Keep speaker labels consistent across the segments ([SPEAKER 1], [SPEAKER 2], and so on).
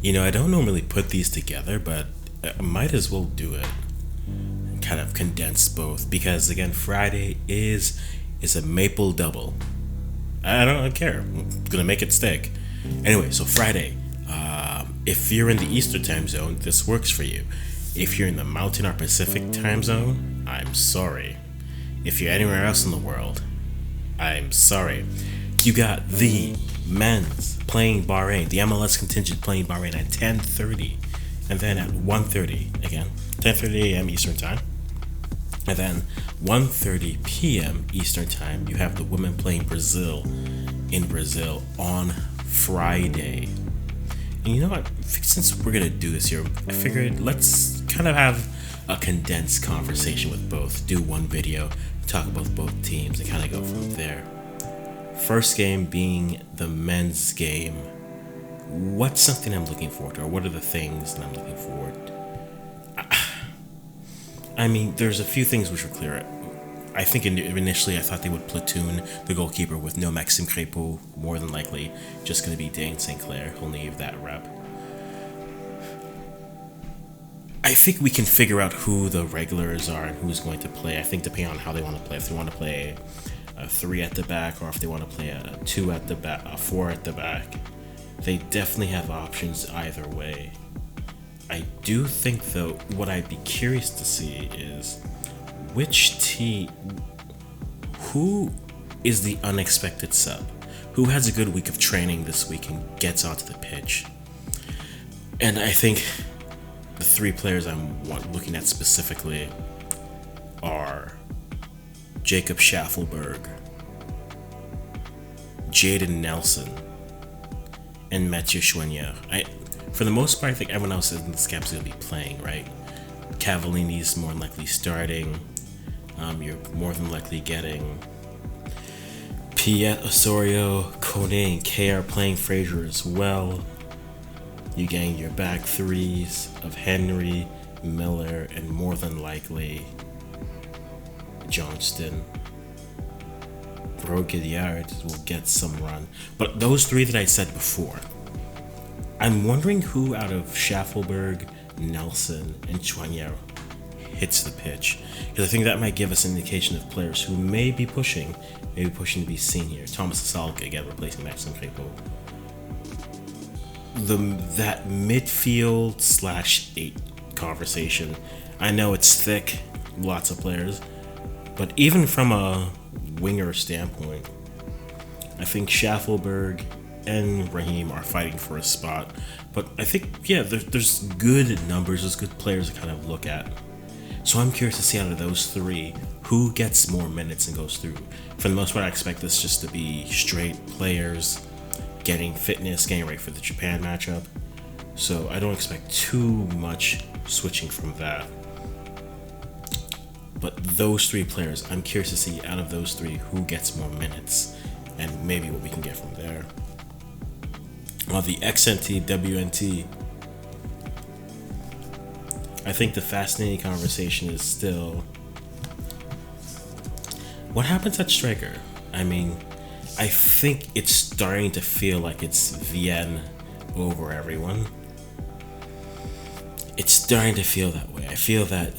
[SPEAKER 1] I don't normally put these together, but I might as well do it. Kind of condense both because again, Friday is a maple double. I don't care. I'm gonna make it stick. Anyway, so Friday. If you're in the Eastern time zone, this works for you. If you're in the Mountain or Pacific time zone, I'm sorry. If you're anywhere else in the world, I'm sorry. You got the men's playing Bahrain, the MLS contingent playing Bahrain at 10:30, and then at 1:30 again, 10:30 a.m. Eastern time, and then 1:30 p.m. Eastern time. You have the women playing Brazil in Brazil on Friday. And you know what? Since we're gonna do this here, I figured let's kind of have a condensed conversation with both. Do one video, talk about both teams, and kind of go from there. First game being the men's game. What's something I'm looking forward to, or what are the things that I'm looking forward to? I mean, there's a few things which were clear. I think initially I thought they would platoon the goalkeeper with no Maxime Crépeau, more than likely just going to be Dane St. Clair. He'll need that rep. I think we can figure out who the regulars are and who's going to play. I think depending on how they want to play. If they want to play a 3 at the back, or if they want to play a 2 at the back, a 4 at the back, they definitely have options either way. I do think though, what I'd be curious to see is which team, who is the unexpected sub, who has a good week of training this week and gets onto the pitch. And I think the 3 players I'm looking at specifically are Jacob Schaffelberg, Jaden Nelson, and Mathieu Chouanière. For the most part, I think everyone else in this camp is going to be playing, right? Cavallini's more than likely starting. You're more than likely getting Piet, Osorio, Kone, and K are playing Fraser as well. You're getting your back threes of Henry, Miller, and more than likely Johnston. Brogadiard will get some run. But those 3 that I said before, I'm wondering who out of Schaffelberg, Nelson, and Chouanière hits the pitch, because I think that might give us an indication of players who may be pushing to be seen here. Thomas Asalka again replacing Maxime Crépeau. That midfield /8 conversation, I know it's thick, lots of players, but even from a winger standpoint, I think Schaffelberg and Raheem are fighting for a spot. But I think, there's good numbers, there's good players to kind of look at. So I'm curious to see out of those 3, who gets more minutes and goes through. For the most part, I expect this just to be straight players getting fitness, getting ready for the Japan matchup. So I don't expect too much switching from that. But those 3 players, I'm curious to see out of those 3 who gets more minutes and maybe what we can get from there. Well, the XNT, WNT, I think the fascinating conversation is still what happens at striker. I mean, I think it's starting to feel like it's Vienne over everyone. It's starting to feel that way. I feel that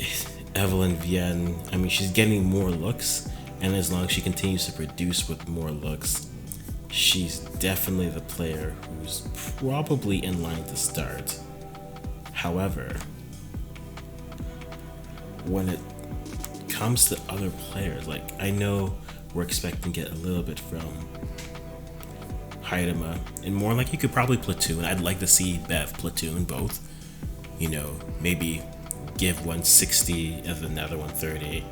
[SPEAKER 1] Evelyn Vienne, I mean, she's getting more looks, and as long as she continues to produce with more looks, she's definitely the player who's probably in line to start. However, when it comes to other players, like I know we're expecting to get a little bit from Heidema, and more like you could probably platoon. I'd like to see Bev platoon both. Maybe give one 60 and the another one 30.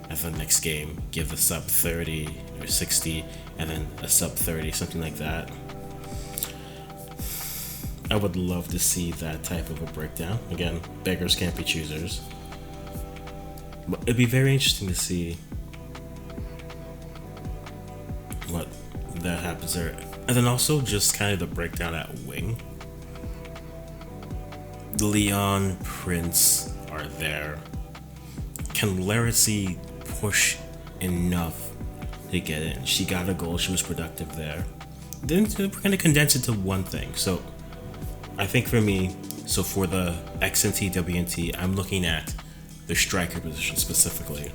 [SPEAKER 1] And for the next game, give the sub 30 or 60 and then a sub 30, something like that. I would love to see that type of a breakdown. Again, beggars can't be choosers. But it'd be very interesting to see what that happens there. And then also just kind of the breakdown at wing. Leon, Prince are there. Can Laracy push enough to get in? She got a goal, she was productive there. Then we're going to condense it to one thing. So I think for me, so for the XNT, WNT, I'm looking at the striker position specifically,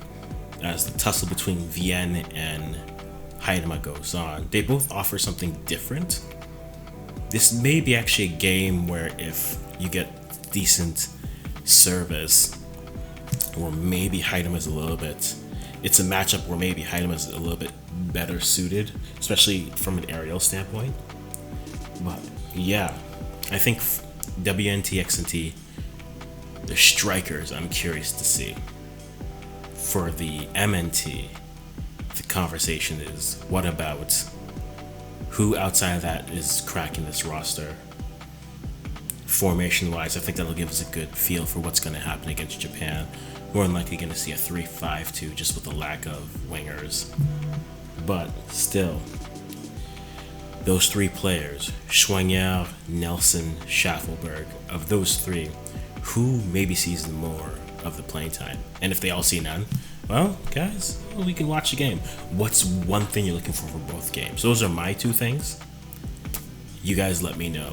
[SPEAKER 1] as the tussle between Vienne and Heidema goes on. They both offer something different. This may be actually a game where if you get decent service, or maybe Heidema's a little bit, it's a matchup where maybe Heidema's a little bit better suited, especially from an aerial standpoint. But yeah, I think WNT, XNT, the strikers, I'm curious to see. For the MNT, the conversation is, what about who outside of that is cracking this roster? Formation wise, I think that'll give us a good feel for what's going to happen against Japan. More than likely going to see a 3-5-2 just with the lack of wingers. But still, those three players, Schwenger, Nelson, Schaffelberg, of those three, who maybe sees more of the playing time? And if they all see none, well, guys, we can watch the game. What's one thing you're looking for both games? Those are my two things. You guys let me know.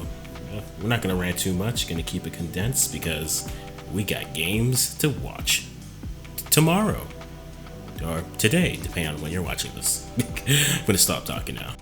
[SPEAKER 1] We're not going to rant too much. Going to keep it condensed because we got games to watch tomorrow. Or today, depending on when you're watching this. I'm going to stop talking now.